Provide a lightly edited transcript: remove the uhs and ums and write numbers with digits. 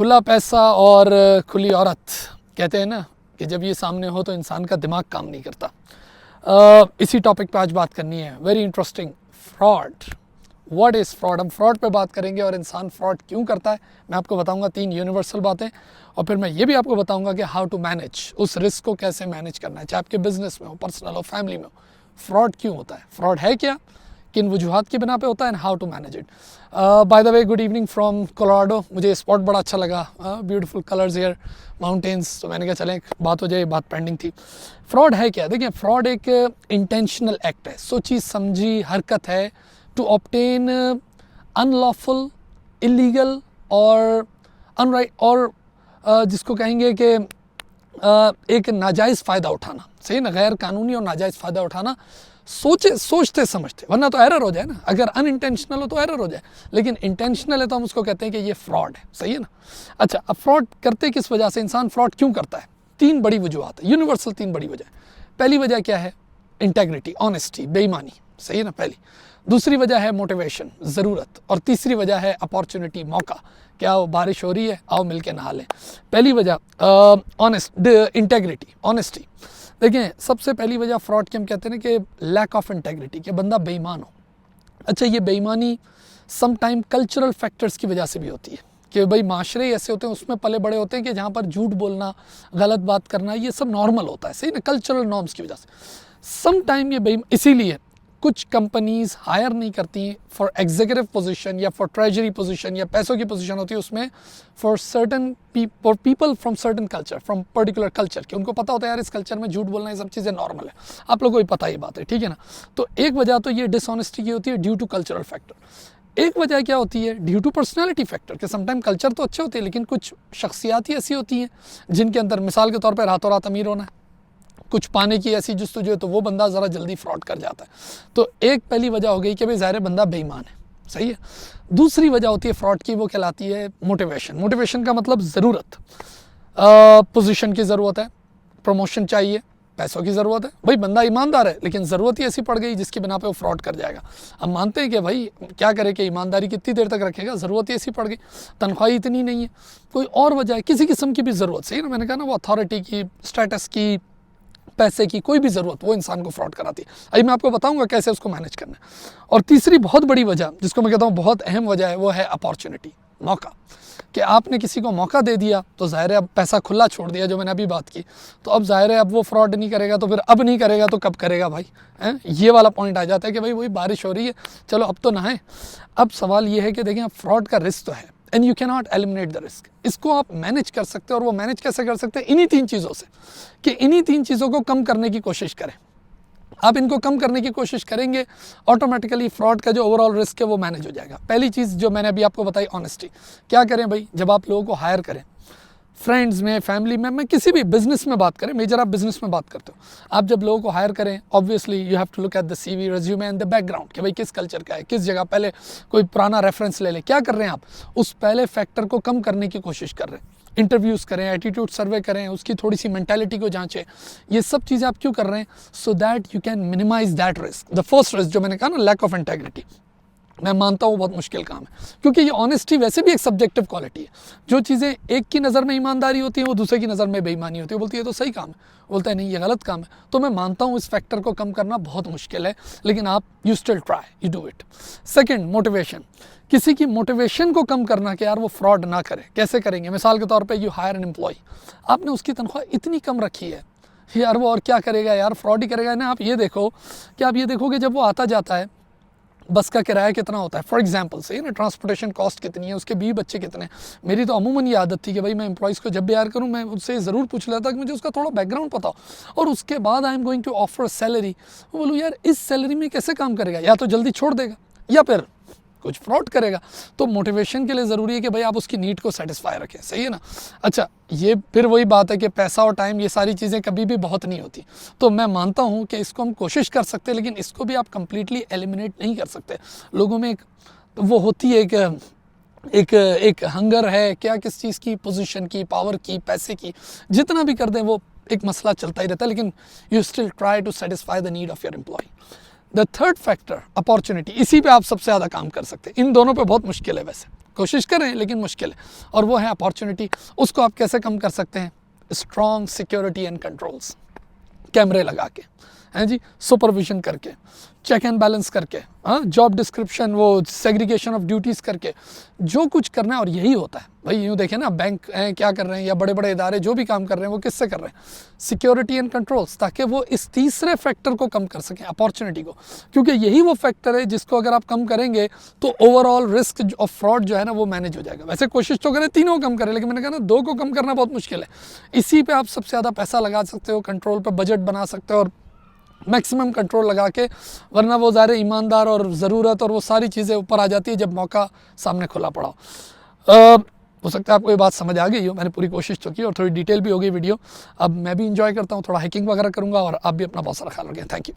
खुला पैसा और खुली औरत, कहते हैं ना कि जब ये सामने हो तो इंसान का दिमाग काम नहीं करता। इसी टॉपिक पे आज बात करनी है, very interesting, fraud. What is fraud? हम फ्रॉड पे बात करेंगे और इंसान फ्रॉड क्यों करता है। मैं आपको बताऊंगा 3 यूनिवर्सल बातें, और फिर मैं ये भी आपको बताऊंगा कि हाउ टू मैनेज, उस रिस्क को कैसे मैनेज करना है, चाहे आपके बिजनेस में हो, पर्सनल हो, फैमिली में हो। फ्रॉड क्यों होता है, फ्रॉड है क्या, किन वजूहात की बिना पे होता है, and how to manage it. By the way, good evening from Colorado. मुझे स्पॉट बड़ा अच्छा लगा, ब्यूटीफुल कलर्स हियर, माउंटेन्स। तो मैंने कहा चलें बात हो जाए, बात पेंडिंग थी। फ्रॉड है क्या? देखिए, फ्रॉड एक इंटेंशनल एक्ट है, सोची समझी हरकत है टू ऑब्टेन अनलॉफुल, इलीगल और अनराइट, और जिसको कहेंगे कि एक नाजायज़ फ़ायदा उठाना, सही ना, गैर कानूनी और नाजायज़ फ़ायदा उठाना, सोचते समझते, वरना तो एरर हो जाए ना। अगर अनइंटेंशनल हो तो एरर हो जाए, लेकिन इंटेंशनल है तो हम उसको कहते हैं कि ये फ्रॉड है, सही है ना। अच्छा, अब फ्रॉड करते किस वजह से, इंसान फ्रॉड क्यों करता है? 3 बड़ी वजूहत है, यूनिवर्सल 3 बड़ी वजह। पहली वजह क्या है? इंटेग्रिटी, ऑनेस्टी, बेईमानी, सही है ना, पहली। दूसरी वजह है मोटिवेशन, ज़रूरत, और तीसरी वजह है अपॉर्चुनिटी, मौका। क्या वो बारिश हो रही है, आओ मिल के नहा लें। पहली वजह ऑनेस्ट, इंटेग्रिटी, ऑनेस्टी। देखें, सबसे पहली वजह फ्रॉड की हम कहते हैं ना कि लैक ऑफ इंटेग्रिटी, कि बंदा बेईमान हो। अच्छा, ये बेईमानी सम टाइम कल्चरल फैक्टर्स की वजह से भी होती है, कि भाई माशरे ऐसे होते हैं, उसमें पले बड़े होते हैं कि जहाँ पर झूठ बोलना, गलत बात करना, ये सब नॉर्मल होता है, सही ना, कल्चरल नॉर्म्स की वजह से। सम टाइम ये इसीलिए कुछ कंपनीज हायर नहीं करती फॉर एग्जीक्यूटिव पोजीशन या फॉर ट्रेजरी पोजीशन या पैसों की पोजीशन होती है उसमें, for certain people from certain culture, from particular culture, कि उनको पता होता है यार इस कल्चर में झूठ बोलना, ये सब चीज़ें नॉर्मल है, आप लोगों को भी पता ही बात है, ठीक है ना। तो एक वजह तो ये डिसऑनेस्टी की होती है ड्यू टू कल्चरल फैक्टर। एक वजह क्या होती है? ड्यू टू पर्सनैलिटी फैक्टर, कि समटाइम कल्चर तो अच्छे होते हैं लेकिन कुछ शख्सियात ही ऐसी होती हैं जिनके अंदर, मिसाल के तौर पर रातों रात अमीर होना है, कुछ पाने की ऐसी जुस्तजू है, तो वो बंदा ज़रा जल्दी फ्रॉड कर जाता है। तो एक पहली वजह हो गई कि भाई ज़ाहिर बंदा बेईमान है, सही है। दूसरी वजह होती है फ्रॉड की, वो कहलाती है मोटिवेशन। मोटिवेशन का मतलब ज़रूरत, पोजीशन की ज़रूरत है, प्रमोशन चाहिए, पैसों की ज़रूरत है। भाई बंदा ईमानदार है लेकिन ज़रूरत ही ऐसी पड़ गई जिसकी बिना पे वो फ्रॉड कर जाएगा। हम मानते हैं कि भाई क्या करे कि ईमानदारी कितनी देर तक रखेगा, ज़रूरत ही ऐसी पड़ गई, तनख्वाही इतनी नहीं है, कोई और वजह है, किसी किस्म की भी ज़रूरत, सही ना, मैंने कहा ना, वो अथॉरिटी की, स्टेटस की, पैसे की, कोई भी ज़रूरत, वो इंसान को फ्रॉड कराती है। अभी मैं आपको बताऊंगा कैसे उसको मैनेज करना है। और तीसरी बहुत बड़ी वजह, जिसको मैं कहता हूँ बहुत अहम वजह है, वो है अपॉर्चुनिटी, मौका। कि आपने किसी को मौका दे दिया तो ज़ाहिर है अब पैसा खुला छोड़ दिया, जो मैंने अभी बात की, तो अब ज़ाहिर है अब वो फ्रॉड नहीं करेगा, तो फिर अब नहीं करेगा तो कब करेगा भाई, हैं? ये वाला पॉइंट आ जाता है कि भाई वही बारिश हो रही है, चलो अब तो नहाएं। अब सवाल ये है कि देखें, अब फ्रॉड का रिस्क तो है, and you can not eliminate the risk. इसको आप मैनेज कर सकते हो, और वो मैनेज कैसे कर सकते हैं? इन्हीं 3 चीज़ों से, कि इन्हीं 3 चीज़ों को कम करने की कोशिश करें। आप इनको कम करने की कोशिश करेंगे, ऑटोमेटिकली फ्रॉड का जो ओवरऑल रिस्क है वो मैनेज हो जाएगा। पहली चीज़ जो मैंने अभी आपको बताई, ऑनेस्टी। क्या करें भाई, जब आप लोगों को हायर करें, फ्रेंड्स में, फैमिली में, मैं किसी भी बिजनेस में बात करें, मेजर आप बिजनेस में बात करते हो, आप जब लोगों को हायर करें, obviously you have to look at the CV, resume and the background, कि भाई किस कल्चर का है, किस जगह, पहले कोई पुराना रेफरेंस ले लें। क्या कर रहे हैं आप? उस पहले फैक्टर को कम करने की कोशिश कर रहे हैं, इंटरव्यूज़ करें, एटीट्यूड सर्वे करें, उसकी थोड़ी सी मेंटालिटी को जांचें। ये सब चीज़ें आप क्यों कर रहे हैं? So that you can minimise that risk. The first risk जो मैंने कहा ना, लैक ऑफ इंटेग्रिटी, मैं मानता हूँ बहुत मुश्किल काम है, क्योंकि ये ऑनेस्टी वैसे भी एक सब्जेक्टिव क्वालिटी है। जो चीज़ें एक की नज़र में ईमानदारी होती है, वो दूसरे की नज़र में बेईमानी होती है। बोलती है तो सही काम है, बोलता है नहीं ये गलत काम है। तो मैं मानता हूँ इस फैक्टर को कम करना बहुत मुश्किल है, लेकिन आप you still try, you do it. Second, motivation. किसी की मोटिवेशन को कम करना कि यार वो फ्रॉड ना करे। कैसे करेंगे? मिसाल के तौर पर यू हायर एन एम्प्लॉय, आपने उसकी तनख्वाह इतनी कम रखी है, यार वो और क्या करेगा, यार फ्रॉड ही करेगा ना। आप ये देखो कि आप ये देखोगे जब वो आता जाता है, बस का किराया कितना होता है, फॉर एग्जांपल, सही ना, ट्रांसपोर्टेशन कॉस्ट कितनी है, उसके बीवी बच्चे कितने हैं। मेरी तो अमूमन ये आदत थी कि भाई मैं एम्प्लॉइज़ को जब भी हायर करूँ, मैं उससे ज़रूर पूछ लेता कि मुझे उसका थोड़ा बैकग्राउंड पता हो, और उसके बाद I am going to offer salary. वो बोलूँ यार इस सैलरी में कैसे काम करेगा, या तो जल्दी छोड़ देगा या फिर कुछ फ्रॉड करेगा। तो मोटिवेशन के लिए ज़रूरी है कि भाई आप उसकी नीड को सेटिस्फाई रखें, सही है ना। अच्छा, ये फिर वही बात है कि पैसा और टाइम, ये सारी चीज़ें कभी भी बहुत नहीं होती। तो मैं मानता हूँ कि इसको हम कोशिश कर सकते हैं, लेकिन इसको भी आप कंप्लीटली एलिमिनेट नहीं कर सकते। लोगों में एक वो होती है एक हंगर है, क्या किस चीज़ की, पोजीशन की, पावर की, पैसे की, जितना भी कर दें वो एक मसला चलता ही रहता है, लेकिन you still try to satisfy the need of your employ. The third factor, opportunity, इसी पे आप सबसे ज़्यादा काम कर सकते हैं। इन दोनों पे बहुत मुश्किल है वैसे, कोशिश कर रहे हैं लेकिन मुश्किल है, और वो है अपॉर्चुनिटी। उसको आप कैसे कम कर सकते हैं? स्ट्रॉन्ग सिक्योरिटी एंड कंट्रोल्स, कैमरे लगा के, हैं जी, सुपरविजन करके, चेक एंड बैलेंस करके, हाँ, जॉब डिस्क्रिप्शन, वो सेग्रीगेशन ऑफ ड्यूटीज़ करके जो कुछ करना है। और यही होता है भाई, यूँ देखें ना, बैंक हैं क्या कर रहे हैं, या बड़े बड़े इदारे जो भी काम कर रहे हैं वो किससे कर रहे हैं? सिक्योरिटी एंड कंट्रोल्स, ताकि वो इस तीसरे फैक्टर को कम कर सकें, अपॉर्चुनिटी को, क्योंकि यही वो फैक्टर है जिसको अगर आप कम करेंगे तो ओवरऑल रिस्क ऑफ फ्रॉड जो है ना वो मैनेज हो जाएगा। वैसे कोशिश तो करें तीनों को कम करें, लेकिन मैंने कहा ना 2 को कम करना बहुत मुश्किल है। इसी पे आप सबसे ज़्यादा पैसा लगा सकते हो, कंट्रोल पे बजट बना सकते हो और मैक्सिमम कंट्रोल लगा के, वरना वो ज़ाहिर ईमानदार और ज़रूरत और वो सारी चीज़ें ऊपर आ जाती है जब मौका सामने खुला पड़ा हो सकता है आपको ये बात समझ आ गई हो, मैंने पूरी कोशिश तो की और थोड़ी डिटेल भी हो गई वीडियो। अब मैं भी इंजॉय करता हूँ, थोड़ा हाइकिंग वगैरह करूँगा, और आप भी अपना बहुत सारा ख्याल रखें। Thank you.